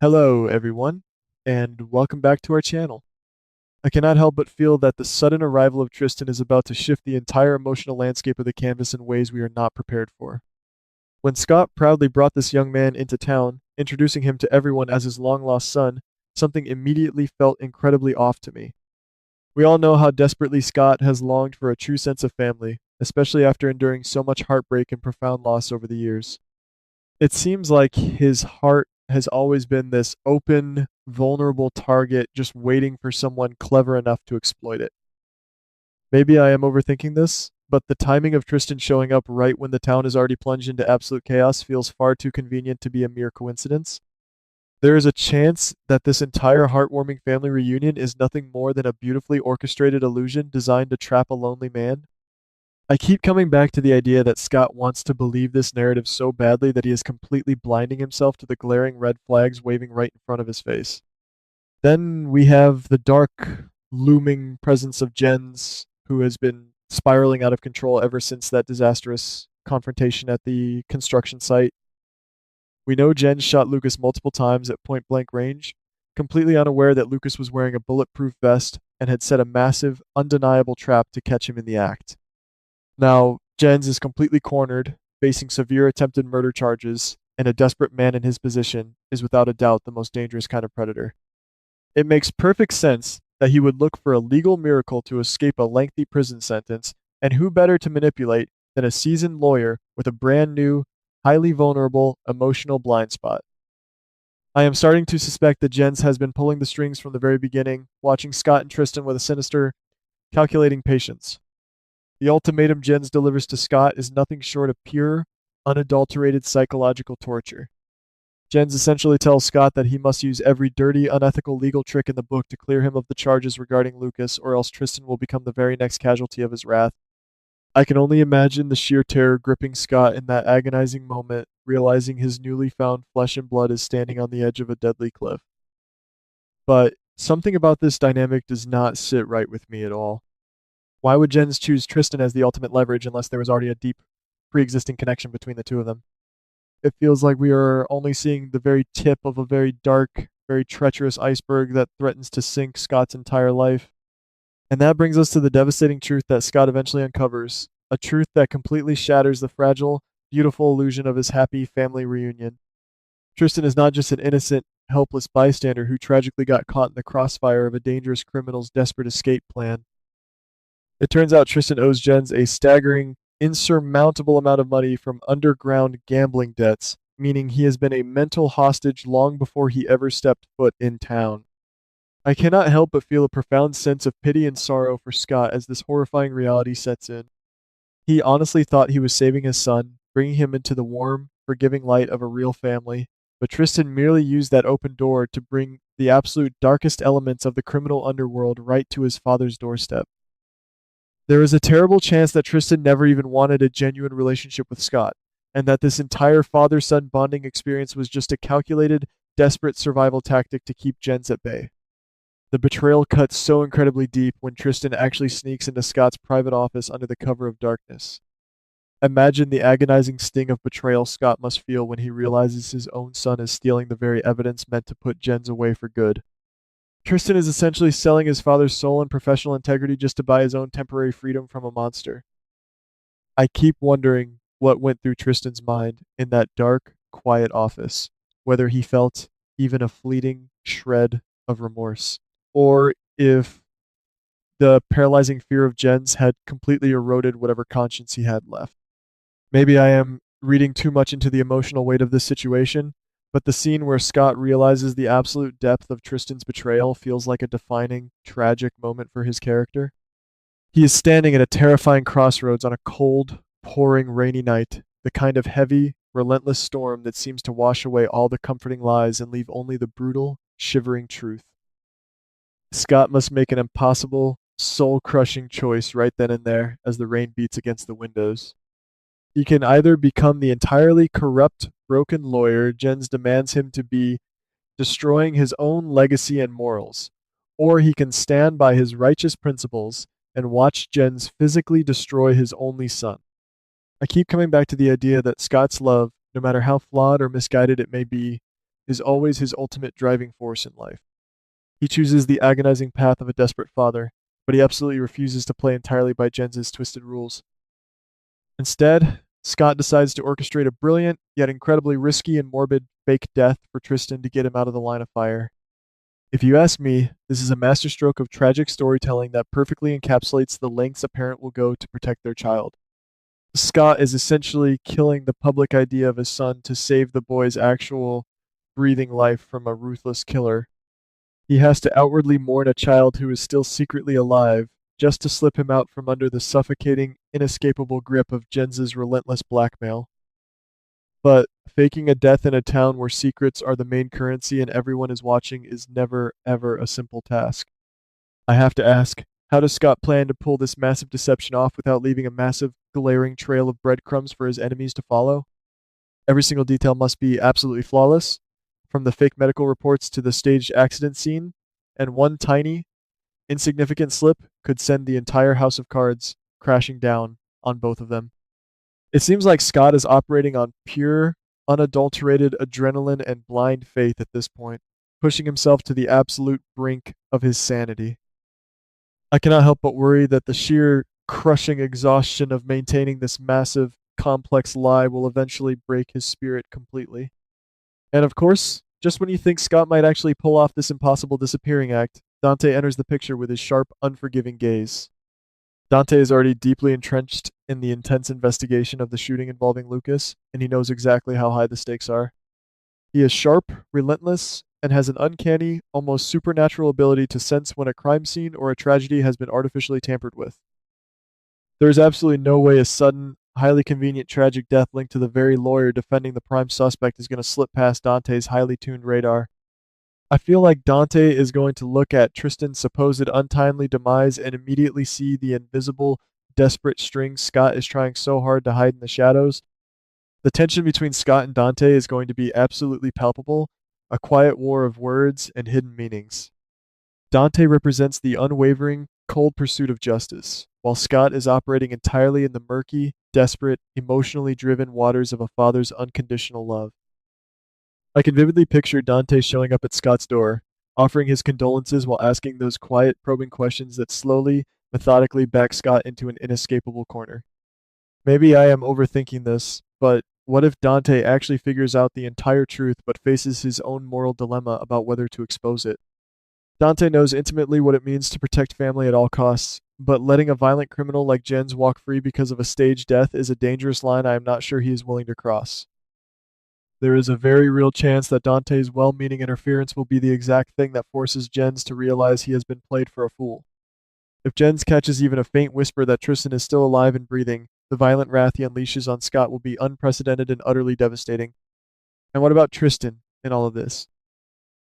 Hello, everyone, and welcome back to our channel. I cannot help but feel that the sudden arrival of Tristan is about to shift the entire emotional landscape of the canvas in ways we are not prepared for. When Scott proudly brought this young man into town, introducing him to everyone as his long-lost son, something immediately felt incredibly off to me. We all know how desperately Scott has longed for a true sense of family, especially after enduring so much heartbreak and profound loss over the years. It seems like his heart has always been this open, vulnerable target just waiting for someone clever enough to exploit it. Maybe I am overthinking this, but the timing of Tristan showing up right when the town is already plunged into absolute chaos feels far too convenient to be a mere coincidence. There is a chance that this entire heartwarming family reunion is nothing more than a beautifully orchestrated illusion designed to trap a lonely man. I keep coming back to the idea that Scott wants to believe this narrative so badly that he is completely blinding himself to the glaring red flags waving right in front of his face. Then we have the dark, looming presence of Jens, who has been spiraling out of control ever since that disastrous confrontation at the construction site. We know Jens shot Lucas multiple times at point blank range, completely unaware that Lucas was wearing a bulletproof vest and had set a massive, undeniable trap to catch him in the act. Now, Jens is completely cornered, facing severe attempted murder charges, and a desperate man in his position is without a doubt the most dangerous kind of predator. It makes perfect sense that he would look for a legal miracle to escape a lengthy prison sentence, and who better to manipulate than a seasoned lawyer with a brand new, highly vulnerable, emotional blind spot. I am starting to suspect that Jens has been pulling the strings from the very beginning, watching Scott and Tristan with a sinister, calculating patience. The ultimatum Jens delivers to Scott is nothing short of pure, unadulterated psychological torture. Jens essentially tells Scott that he must use every dirty, unethical legal trick in the book to clear him of the charges regarding Lucas, or else Tristan will become the very next casualty of his wrath. I can only imagine the sheer terror gripping Scott in that agonizing moment, realizing his newly found flesh and blood is standing on the edge of a deadly cliff. But something about this dynamic does not sit right with me at all. Why would Jens choose Tristan as the ultimate leverage unless there was already a deep pre-existing connection between the two of them? It feels like we are only seeing the very tip of a very dark, very treacherous iceberg that threatens to sink Scott's entire life. And that brings us to the devastating truth that Scott eventually uncovers, a truth that completely shatters the fragile, beautiful illusion of his happy family reunion. Tristan is not just an innocent, helpless bystander who tragically got caught in the crossfire of a dangerous criminal's desperate escape plan. It turns out Tristan owes Jens a staggering, insurmountable amount of money from underground gambling debts, meaning he has been a mental hostage long before he ever stepped foot in town. I cannot help but feel a profound sense of pity and sorrow for Scott as this horrifying reality sets in. He honestly thought he was saving his son, bringing him into the warm, forgiving light of a real family, but Tristan merely used that open door to bring the absolute darkest elements of the criminal underworld right to his father's doorstep. There is a terrible chance that Tristan never even wanted a genuine relationship with Scott, and that this entire father son bonding experience was just a calculated, desperate survival tactic to keep Jens at bay. The betrayal cuts so incredibly deep when Tristan actually sneaks into Scott's private office under the cover of darkness. Imagine the agonizing sting of betrayal Scott must feel when he realizes his own son is stealing the very evidence meant to put Jens away for good. Tristan is essentially selling his father's soul and professional integrity just to buy his own temporary freedom from a monster. I keep wondering what went through Tristan's mind in that dark, quiet office, whether he felt even a fleeting shred of remorse, or if the paralyzing fear of Jens had completely eroded whatever conscience he had left. Maybe I am reading too much into the emotional weight of this situation, but the scene where Scott realizes the absolute depth of Tristan's betrayal feels like a defining, tragic moment for his character. He is standing at a terrifying crossroads on a cold, pouring, rainy night, the kind of heavy, relentless storm that seems to wash away all the comforting lies and leave only the brutal, shivering truth. Scott must make an impossible, soul-crushing choice right then and there as the rain beats against the windows. He can either become the entirely corrupt, broken lawyer Jens demands him to be, destroying his own legacy and morals, or he can stand by his righteous principles and watch Jens physically destroy his only son. I keep coming back to the idea that Scott's love, no matter how flawed or misguided it may be, is always his ultimate driving force in life. He chooses the agonizing path of a desperate father, but he absolutely refuses to play entirely by Jens's twisted rules. Instead, Scott decides to orchestrate a brilliant, yet incredibly risky and morbid fake death for Tristan to get him out of the line of fire. If you ask me, this is a masterstroke of tragic storytelling that perfectly encapsulates the lengths a parent will go to protect their child. Scott is essentially killing the public idea of his son to save the boy's actual breathing life from a ruthless killer. He has to outwardly mourn a child who is still secretly alive, just to slip him out from under the suffocating, inescapable grip of Jens's relentless blackmail. But faking a death in a town where secrets are the main currency and everyone is watching is never, ever a simple task. I have to ask, how does Scott plan to pull this massive deception off without leaving a massive, glaring trail of breadcrumbs for his enemies to follow? Every single detail must be absolutely flawless, from the fake medical reports to the staged accident scene, and one tiny, insignificant slip could send the entire house of cards crashing down on both of them. It seems like Scott is operating on pure, unadulterated adrenaline and blind faith at this point, pushing himself to the absolute brink of his sanity. I cannot help but worry that the sheer crushing exhaustion of maintaining this massive, complex lie will eventually break his spirit completely. And of course, just when you think Scott might actually pull off this impossible disappearing act, Dante enters the picture with his sharp, unforgiving gaze. Dante is already deeply entrenched in the intense investigation of the shooting involving Lucas, and he knows exactly how high the stakes are. He is sharp, relentless, and has an uncanny, almost supernatural ability to sense when a crime scene or a tragedy has been artificially tampered with. There is absolutely no way a sudden, highly convenient tragic death linked to the very lawyer defending the prime suspect is going to slip past Dante's highly tuned radar. I feel like Dante is going to look at Tristan's supposed untimely demise and immediately see the invisible, desperate strings Scott is trying so hard to hide in the shadows. The tension between Scott and Dante is going to be absolutely palpable, a quiet war of words and hidden meanings. Dante represents the unwavering, cold pursuit of justice, while Scott is operating entirely in the murky, desperate, emotionally driven waters of a father's unconditional love. I can vividly picture Dante showing up at Scott's door, offering his condolences while asking those quiet, probing questions that slowly, methodically back Scott into an inescapable corner. Maybe I am overthinking this, but what if Dante actually figures out the entire truth but faces his own moral dilemma about whether to expose it? Dante knows intimately what it means to protect family at all costs, but letting a violent criminal like Jens walk free because of a staged death is a dangerous line I am not sure he is willing to cross. There is a very real chance that Dante's well-meaning interference will be the exact thing that forces Jens to realize he has been played for a fool. If Jens catches even a faint whisper that Tristan is still alive and breathing, the violent wrath he unleashes on Scott will be unprecedented and utterly devastating. And what about Tristan in all of this?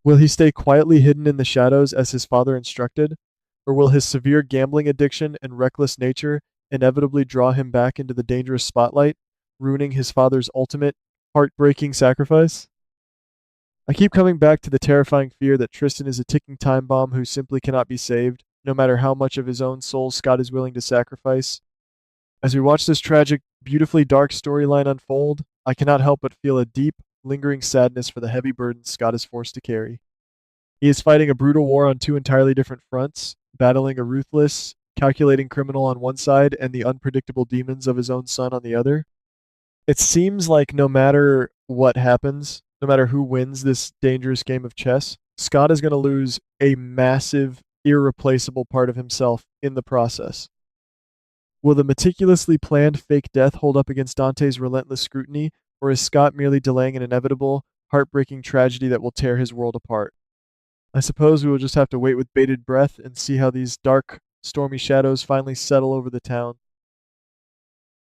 Will he stay quietly hidden in the shadows as his father instructed? Or will his severe gambling addiction and reckless nature inevitably draw him back into the dangerous spotlight, ruining his father's ultimate, heartbreaking sacrifice? I keep coming back to the terrifying fear that Tristan is a ticking time bomb who simply cannot be saved, no matter how much of his own soul Scott is willing to sacrifice. As we watch this tragic, beautifully dark storyline unfold, I cannot help but feel a deep, lingering sadness for the heavy burden Scott is forced to carry. He is fighting a brutal war on two entirely different fronts, battling a ruthless, calculating criminal on one side and the unpredictable demons of his own son on the other. It seems like no matter what happens, no matter who wins this dangerous game of chess, Scott is going to lose a massive, irreplaceable part of himself in the process. Will the meticulously planned fake death hold up against Dante's relentless scrutiny, or is Scott merely delaying an inevitable, heartbreaking tragedy that will tear his world apart? I suppose we will just have to wait with bated breath and see how these dark, stormy shadows finally settle over the town.